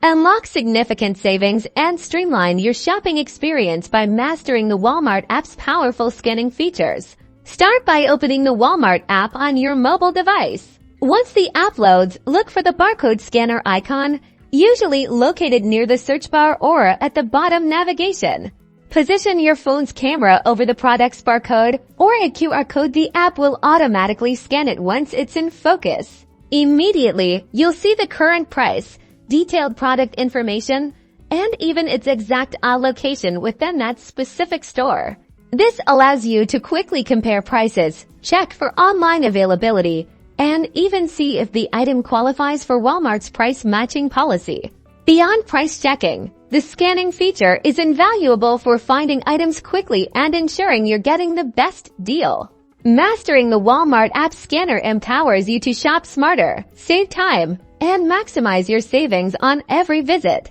Unlock significant savings and streamline your shopping experience by mastering the Walmart app's powerful scanning features. Start by opening the Walmart app on your mobile device. Once the app loads, look for the barcode scanner icon, usually located near the search bar or at the bottom navigation. Position your phone's camera over the product's barcode or a QR code. The app will automatically scan it once it's in focus. Immediately, you'll see the current price, detailed product information, and even its exact location within that specific store. This allows you to quickly compare prices, check for online availability, and even see if the item qualifies for Walmart's price matching policy. Beyond price checking, the scanning feature is invaluable for finding items quickly and ensuring you're getting the best deal. Mastering the Walmart app scanner empowers you to shop smarter, save time, and maximize your savings on every visit.